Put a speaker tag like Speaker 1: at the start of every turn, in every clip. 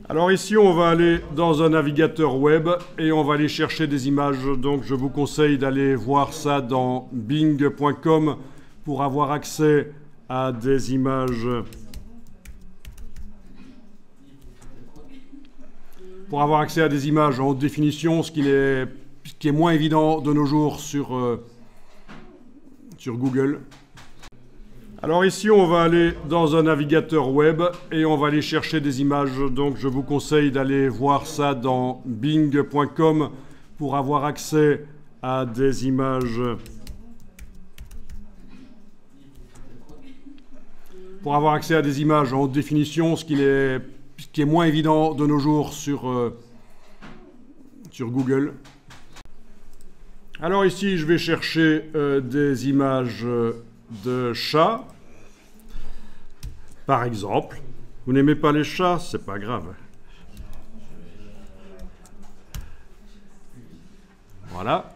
Speaker 1: Alors ici, on va aller dans un navigateur web et on va aller chercher des images. Donc je vous conseille d'aller voir ça dans bing.com pour avoir accès à des images. Pour avoir accès à des images en haute définition, ce qui est moins évident de nos jours sur Google. Alors ici, on va aller dans un navigateur web et on va aller chercher des images. Donc je vous conseille d'aller voir ça dans bing.com pour avoir accès à des images. Pour avoir accès à des images en haute définition, ce qui est moins évident de nos jours sur Google. Alors ici, je vais chercher des images de chats. Par exemple, vous n'aimez pas les chats, c'est pas grave. Voilà.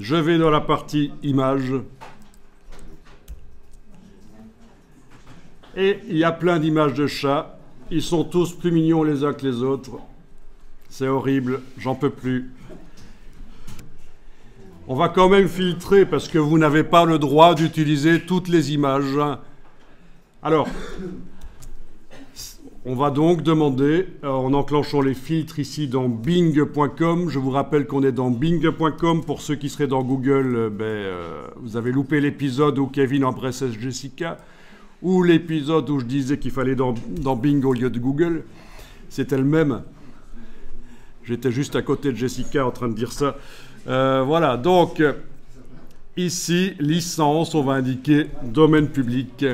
Speaker 1: Je vais dans la partie images. Et il y a plein d'images de chats. Ils sont tous plus mignons les uns que les autres. C'est horrible, j'en peux plus. On va quand même filtrer parce que vous n'avez pas le droit d'utiliser toutes les images. Alors, on va donc demander, en enclenchant les filtres ici dans bing.com, je vous rappelle qu'on est dans bing.com, pour ceux qui seraient dans Google, vous avez loupé l'épisode où Kevin embrassait Jessica, ou l'épisode où je disais qu'il fallait dans Bing au lieu de Google, c'était le même. J'étais juste à côté de Jessica en train de dire ça. Voilà, donc ici, licence, on va indiquer domaine public,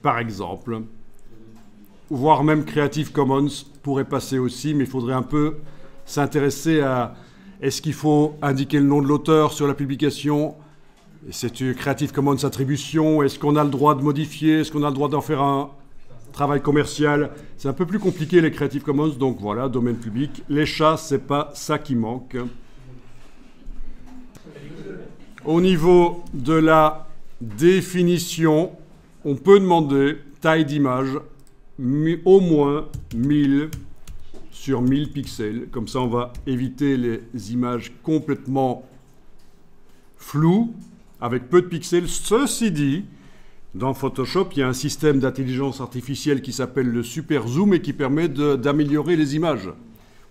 Speaker 1: par exemple, voire même Creative Commons pourrait passer aussi, mais il faudrait un peu s'intéresser à est-ce qu'il faut indiquer le nom de l'auteur sur la publication, c'est Creative Commons attribution, est-ce qu'on a le droit de modifier, est-ce qu'on a le droit d'en faire un travail commercial, c'est un peu plus compliqué les Creative Commons, donc voilà, domaine public. Les chats, c'est pas ça qui manque. Au niveau de la définition, on peut demander taille d'image au moins 1000 sur 1000 pixels. Comme ça, on va éviter les images complètement floues, avec peu de pixels. Ceci dit, dans Photoshop, il y a un système d'intelligence artificielle qui s'appelle le Super Zoom et qui permet d'améliorer les images.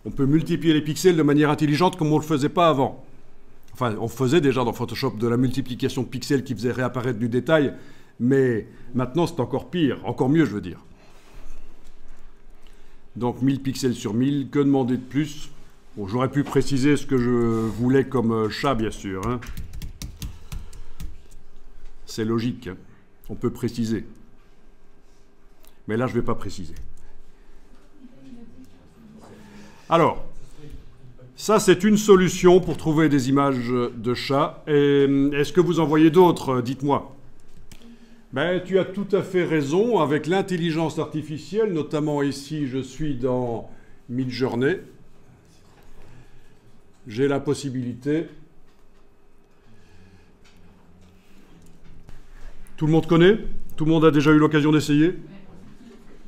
Speaker 1: On peut multiplier les pixels de manière intelligente comme on ne le faisait pas avant. Enfin, on faisait déjà dans Photoshop de la multiplication de pixels qui faisait réapparaître du détail, mais maintenant c'est encore pire, encore mieux je veux dire. Donc 1000 pixels sur 1000, que demander de plus? Bon, j'aurais pu préciser ce que je voulais comme chat bien sûr. Hein. C'est logique, hein. On peut préciser. Mais là je ne vais pas préciser. Alors, ça, c'est une solution pour trouver des images de chats. Est-ce que vous en voyez d'autres? Dites-moi. Ben, tu as tout à fait raison. Avec l'intelligence artificielle, notamment ici, je suis dans Midjourney. J'ai la possibilité. Tout le monde connaît? Tout le monde a déjà eu l'occasion d'essayer?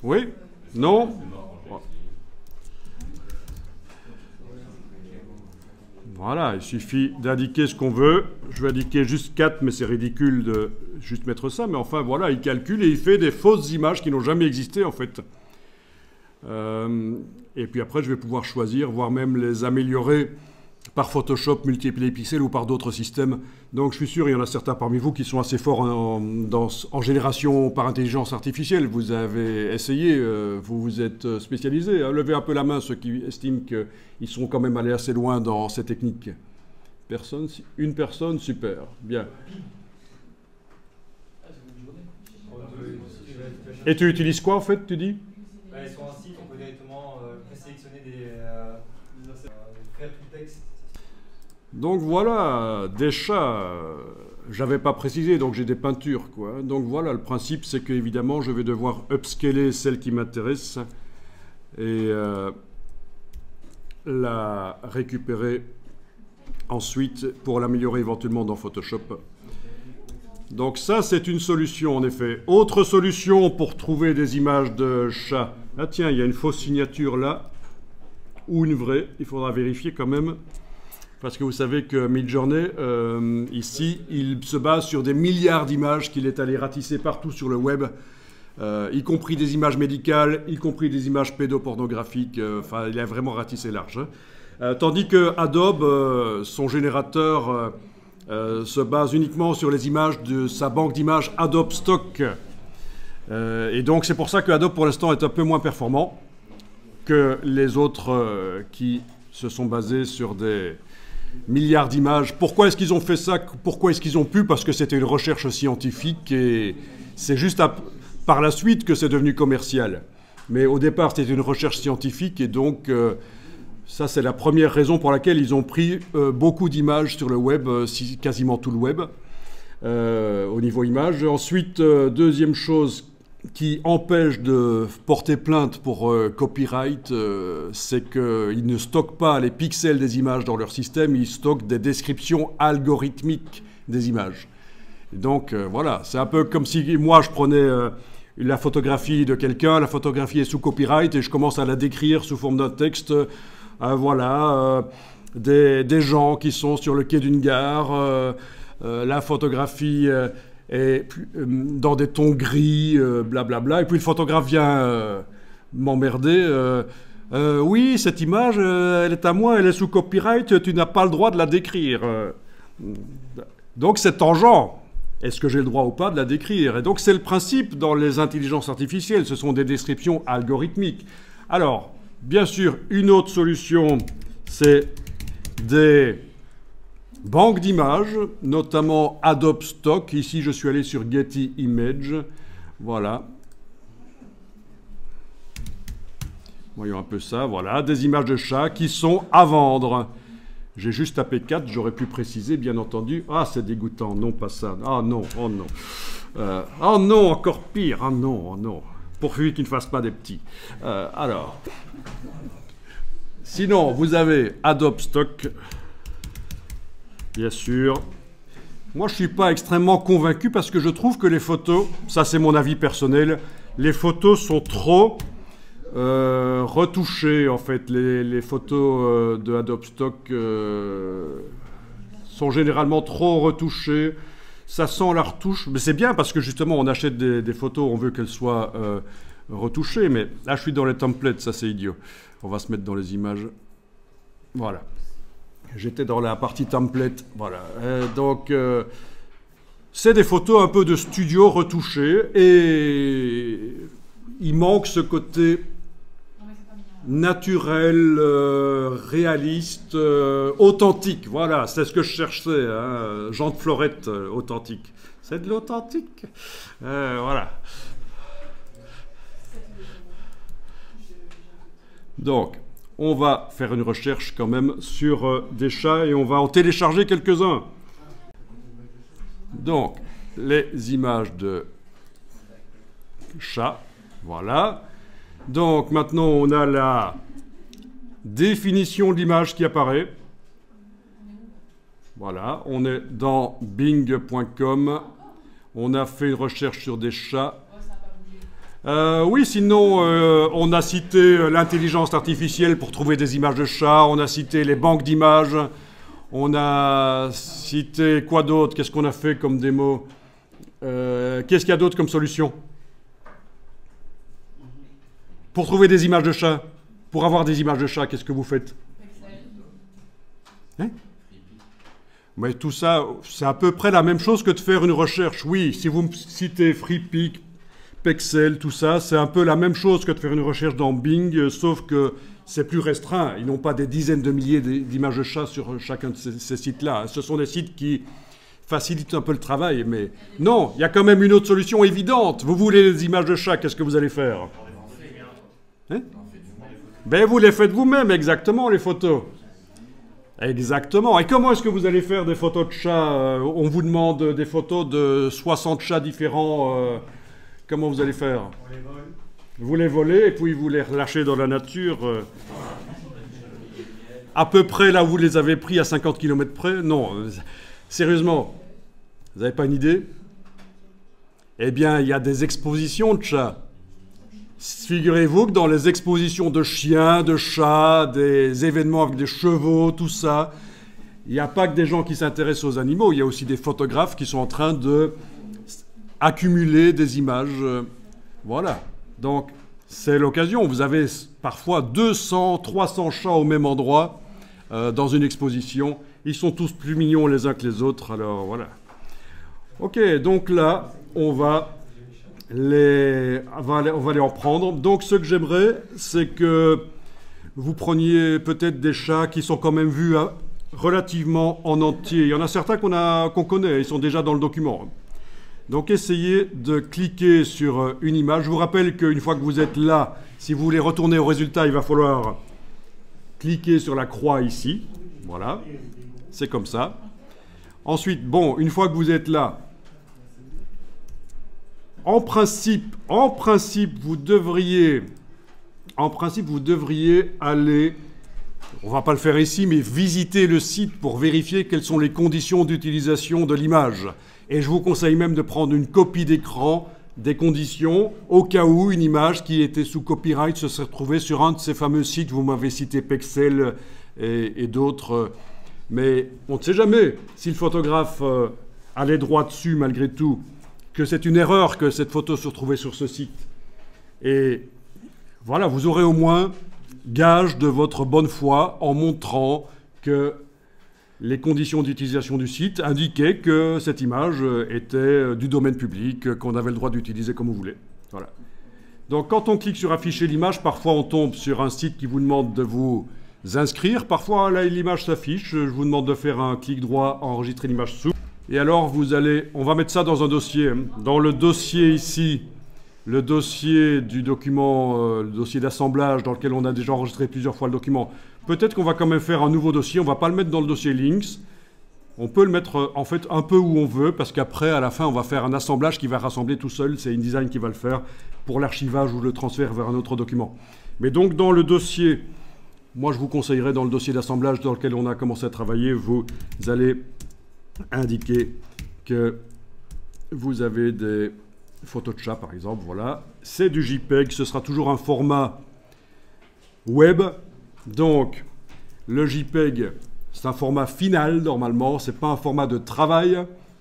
Speaker 1: Oui? Non? Voilà, il suffit d'indiquer ce qu'on veut. Je vais indiquer juste 4, mais c'est ridicule de juste mettre ça. Mais enfin, voilà, il calcule et il fait des fausses images qui n'ont jamais existé, en fait. Et puis après, je vais pouvoir choisir, voire même les améliorer par Photoshop, multiplier les pixels ou par d'autres systèmes. Donc je suis sûr, il y en a certains parmi vous qui sont assez forts en génération par intelligence artificielle. Vous avez essayé, vous vous êtes spécialisé. Hein. Levez un peu la main ceux qui estiment qu'ils sont quand même allés assez loin dans ces techniques. Personne? Une personne? Super. Bien. Et tu utilises quoi en fait, tu dis?
Speaker 2: Sur un site, on peut directement présélectionner faire tout texte.
Speaker 1: Donc voilà, des chats, j'avais pas précisé, donc j'ai des peintures, quoi. Donc voilà, le principe, c'est que évidemment, je vais devoir upscaler celle qui m'intéresse et la récupérer ensuite pour l'améliorer éventuellement dans Photoshop. Donc ça, c'est une solution, en effet. Autre solution pour trouver des images de chats. Ah tiens, il y a une fausse signature là, ou une vraie. Il faudra vérifier quand même. Parce que vous savez que Midjourney, ici, il se base sur des milliards d'images qu'il est allé ratisser partout sur le web, y compris des images médicales, y compris des images pédopornographiques. Enfin, il a vraiment ratissé large. Hein. Tandis que Adobe, son générateur, se base uniquement sur les images de sa banque d'images Adobe Stock. Et donc, c'est pour ça que Adobe, pour l'instant, est un peu moins performant que les autres qui se sont basés sur des milliards d'images. Pourquoi est-ce qu'ils ont fait ça? Pourquoi est-ce qu'ils ont pu? Parce que c'était une recherche scientifique et c'est juste par la suite que c'est devenu commercial. Mais au départ, c'était une recherche scientifique et donc ça, c'est la première raison pour laquelle ils ont pris beaucoup d'images sur le web, quasiment tout le web, au niveau images. Ensuite, deuxième chose qui empêche de porter plainte pour copyright, c'est qu'ils ne stockent pas les pixels des images dans leur système, ils stockent des descriptions algorithmiques des images. Et donc voilà, c'est un peu comme si moi je prenais la photographie de quelqu'un, la photographie est sous copyright et je commence à la décrire sous forme d'un texte. Voilà, des gens qui sont sur le quai d'une gare, la photographie est dans des tons gris, blablabla, et puis le photographe vient m'emmerder. Oui, cette image, elle est à moi, elle est sous copyright, tu n'as pas le droit de la décrire. Donc c'est tangent. Est-ce que j'ai le droit ou pas de la décrire? Et donc c'est le principe dans les intelligences artificielles, ce sont des descriptions algorithmiques. Alors, bien sûr, une autre solution, c'est des banques d'images, notamment Adobe Stock. Ici, je suis allé sur Getty Images. Voilà. Voyons un peu ça. Voilà, des images de chats qui sont à vendre. J'ai juste tapé 4, j'aurais pu préciser, bien entendu. Ah, c'est dégoûtant. Non, pas ça. Ah non, oh non. Oh non, encore pire. Ah non, oh non. Pourvu qu'ils ne fassent pas des petits. Alors, sinon, vous avez Adobe Stock, bien sûr. Moi, je ne suis pas extrêmement convaincu parce que je trouve que les photos, ça c'est mon avis personnel, les photos sont trop retouchées, en fait. Les photos de Adobe Stock sont généralement trop retouchées. Ça sent la retouche, mais c'est bien parce que justement on achète des photos, on veut qu'elles soient retouchées, mais là je suis dans les templates, ça c'est idiot. On va se mettre dans les images. Voilà. J'étais dans la partie template, voilà. Donc c'est des photos un peu de studio retouchées et il manque ce côté naturel, réaliste, authentique. Voilà, c'est ce que je cherchais. Hein. Jean de Florette, authentique. C'est de l'authentique. Voilà. Donc, on va faire une recherche quand même sur des chats et on va en télécharger quelques-uns. Donc, les images de chats. Voilà. Donc maintenant on a la définition de l'image qui apparaît. Voilà, on est dans bing.com. On a fait une recherche sur des chats. Oui, sinon on a cité l'intelligence artificielle pour trouver des images de chats. On a cité les banques d'images. On a cité quoi d'autre? Qu'est-ce qu'on a fait comme démo? Qu'est-ce qu'il y a d'autre comme solution? Pour trouver des images de chats, pour avoir des images de chats, qu'est-ce que vous faites? Hein? Mais tout ça, c'est à peu près la même chose que de faire une recherche. Oui, si vous me citez FreePic, Pexel, tout ça, c'est un peu la même chose que de faire une recherche dans Bing, sauf que c'est plus restreint. Ils n'ont pas des dizaines de milliers d'images de chats sur chacun de ces sites-là. Ce sont des sites qui facilitent un peu le travail, mais non, il y a quand même une autre solution évidente. Vous voulez des images de chats, qu'est-ce que vous allez faire? Hein? Ben vous les faites vous-même, exactement, les photos. Exactement. Et comment est-ce que vous allez faire des photos de chats? On vous demande des photos de 60 chats différents. Comment vous allez faire?
Speaker 2: On les vole.
Speaker 1: Vous les volez et puis vous les relâchez dans la nature. À peu près là où vous les avez pris à 50 km près? Non. Sérieusement, vous n'avez pas une idée? Eh bien, il y a des expositions de chats. Figurez-vous que dans les expositions de chiens, de chats, des événements avec des chevaux, tout ça, il n'y a pas que des gens qui s'intéressent aux animaux, il y a aussi des photographes qui sont en train de accumuler des images. Voilà. Donc, c'est l'occasion. Vous avez parfois 200, 300 chats au même endroit dans une exposition. Ils sont tous plus mignons les uns que les autres. Alors, voilà. Ok, donc là, on va les en prendre. Donc, ce que j'aimerais, c'est que vous preniez peut-être des chats qui sont quand même vus relativement en entier. Il y en a certains qu'on connaît, ils sont déjà dans le document. Donc essayez de cliquer sur une image. Je vous rappelle qu'une fois que vous êtes là, si vous voulez retourner au résultat, il va falloir cliquer sur la croix ici. Voilà, c'est comme ça. Ensuite, bon, une fois que vous êtes là, en principe, vous devriez aller, on ne va pas le faire ici, mais visiter le site pour vérifier quelles sont les conditions d'utilisation de l'image. Et je vous conseille même de prendre une copie d'écran des conditions, au cas où une image qui était sous copyright se serait retrouvée sur un de ces fameux sites. Vous m'avez cité Pexel et d'autres. Mais on ne sait jamais si le photographe a les droits dessus malgré tout, que c'est une erreur que cette photo se retrouvait sur ce site. Et voilà, vous aurez au moins gage de votre bonne foi en montrant que les conditions d'utilisation du site indiquaient que cette image était du domaine public, qu'on avait le droit d'utiliser comme on voulait. Voilà. Donc quand on clique sur afficher l'image, parfois on tombe sur un site qui vous demande de vous inscrire. Parfois là l'image s'affiche, je vous demande de faire un clic droit, enregistrer l'image sous. Et alors vous allez, on va mettre ça dans un dossier. Dans le dossier ici, le dossier du document, le dossier d'assemblage dans lequel on a déjà enregistré plusieurs fois le document. Peut-être qu'on va quand même faire un nouveau dossier, on ne va pas le mettre dans le dossier Links. On peut le mettre en fait un peu où on veut, parce qu'après, à la fin, on va faire un assemblage qui va rassembler tout seul. C'est InDesign qui va le faire pour l'archivage ou le transfert vers un autre document. Mais donc dans le dossier, moi je vous conseillerais dans le dossier d'assemblage dans lequel on a commencé à travailler, vous allez indiquer que vous avez des photos de chat par exemple. Voilà, c'est du JPEG, ce sera toujours un format web. Donc, le JPEG, c'est un format final, normalement. Ce n'est pas un format de travail,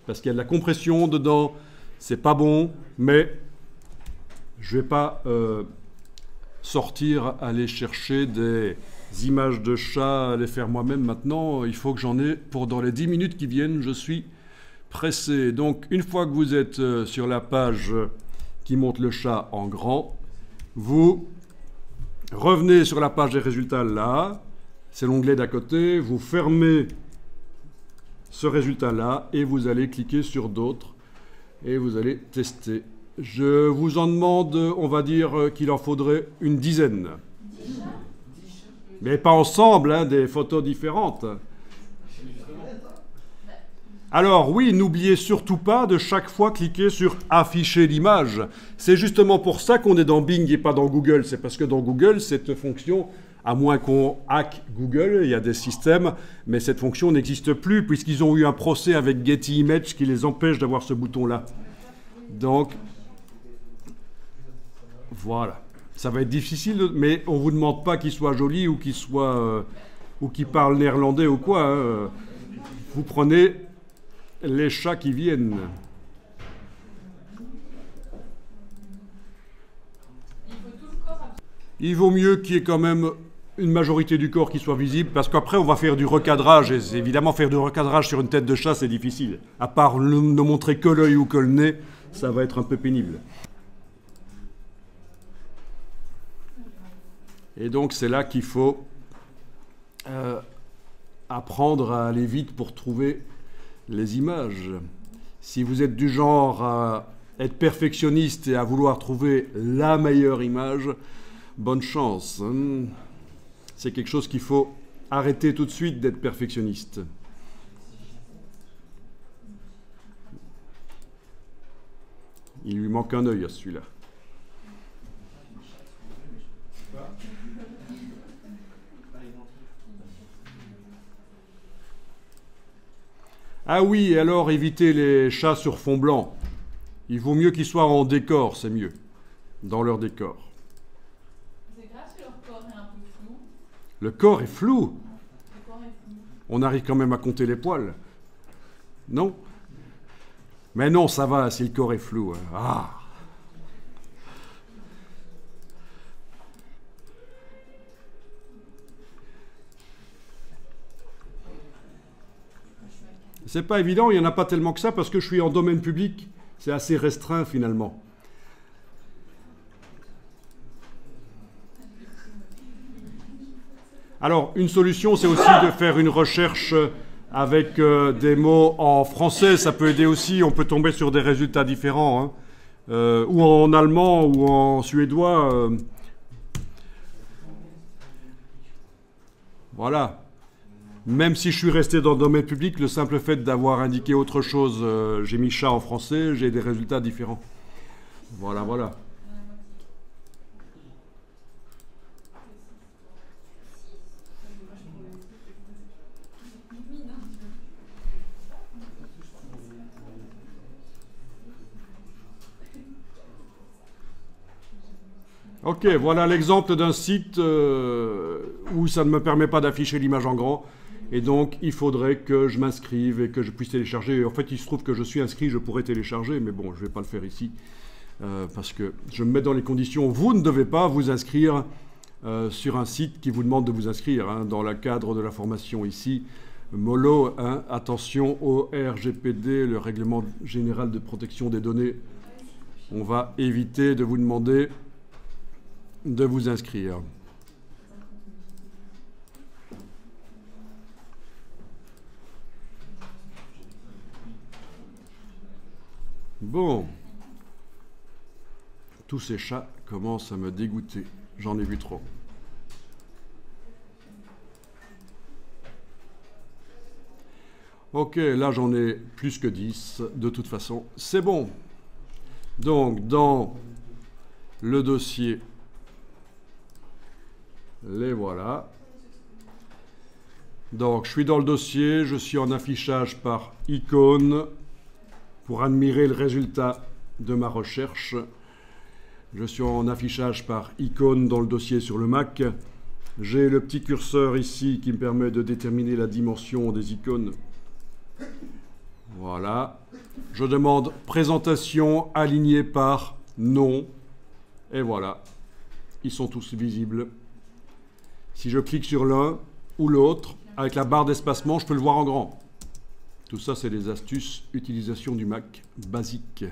Speaker 1: parce qu'il y a de la compression dedans. C'est pas bon, mais je ne vais pas sortir, aller chercher des images de chats, les faire moi-même maintenant. Il faut que j'en ai pour dans les 10 minutes qui viennent. Je suis pressé. Donc, une fois que vous êtes sur la page qui montre le chat en grand, vous revenez sur la page des résultats là, c'est l'onglet d'à côté, vous fermez ce résultat-là et vous allez cliquer sur d'autres et vous allez tester. Je vous en demande, on va dire qu'il en faudrait une dizaine. Mais pas ensemble, hein, des photos différentes. Alors oui, n'oubliez surtout pas de chaque fois cliquer sur « Afficher l'image ». C'est justement pour ça qu'on est dans Bing et pas dans Google. C'est parce que dans Google, cette fonction, à moins qu'on hack Google, il y a des systèmes, mais cette fonction n'existe plus puisqu'ils ont eu un procès avec Getty Images qui les empêche d'avoir ce bouton-là. Donc, voilà. Ça va être difficile, mais on ne vous demande pas qu'il soit joli ou qu'il soit, ou qu'il parle néerlandais ou quoi. Hein. Vous prenez les chats qui viennent. Il vaut mieux qu'il y ait quand même une majorité du corps qui soit visible, parce qu'après on va faire du recadrage, et évidemment faire du recadrage sur une tête de chat c'est difficile. À part ne montrer que l'œil ou que le nez, ça va être un peu pénible. Et donc c'est là qu'il faut apprendre à aller vite pour trouver les images. Si vous êtes du genre à être perfectionniste et à vouloir trouver la meilleure image, bonne chance. Hein. C'est quelque chose qu'il faut arrêter tout de suite d'être perfectionniste. Il lui manque un œil à celui-là. Ah oui, et alors évitez les chats sur fond blanc. Il vaut mieux qu'ils soient en décor, c'est mieux. Dans leur décor.
Speaker 3: C'est grave si leur corps est un peu flou.
Speaker 1: Le corps est flou.
Speaker 3: Le corps est flou.
Speaker 1: On arrive quand même à compter les poils. Non? Mais non, ça va si le corps est flou. Hein. Ah! C'est pas évident, il n'y en a pas tellement que ça parce que je suis en domaine public. C'est assez restreint finalement. Alors, une solution, c'est aussi de faire une recherche avec des mots en français. Ça peut aider aussi, on peut tomber sur des résultats différents. Hein. Ou en allemand ou en suédois. Voilà. Même si je suis resté dans le domaine public, le simple fait d'avoir indiqué autre chose, j'ai mis chat en français, j'ai des résultats différents. Voilà, voilà. Ok, voilà l'exemple d'un site où ça ne me permet pas d'afficher l'image en grand. Et donc, il faudrait que je m'inscrive et que je puisse télécharger. En fait, il se trouve que je suis inscrit, je pourrais télécharger, mais bon, je ne vais pas le faire ici. Parce que je me mets dans les conditions. Vous ne devez pas vous inscrire sur un site qui vous demande de vous inscrire. Hein, dans le cadre de la formation ici, MOLO, hein, attention au RGPD, le Règlement général de protection des données. On va éviter de vous demander de vous inscrire. Bon. Tous ces chats commencent à me dégoûter. J'en ai vu trop. Ok, là j'en ai plus que 10. De toute façon, c'est bon. Donc, dans le dossier, les voilà. Donc, je suis dans le dossier, je suis en affichage par icône pour admirer le résultat de ma recherche. Je suis en affichage par icône dans le dossier sur le Mac. J'ai le petit curseur ici qui me permet de déterminer la dimension des icônes. Voilà. Je demande présentation alignée par nom. Et voilà. Ils sont tous visibles. Si je clique sur l'un ou l'autre, avec la barre d'espacement, je peux le voir en grand. Tout ça, c'est des astuces utilisation du Mac basique.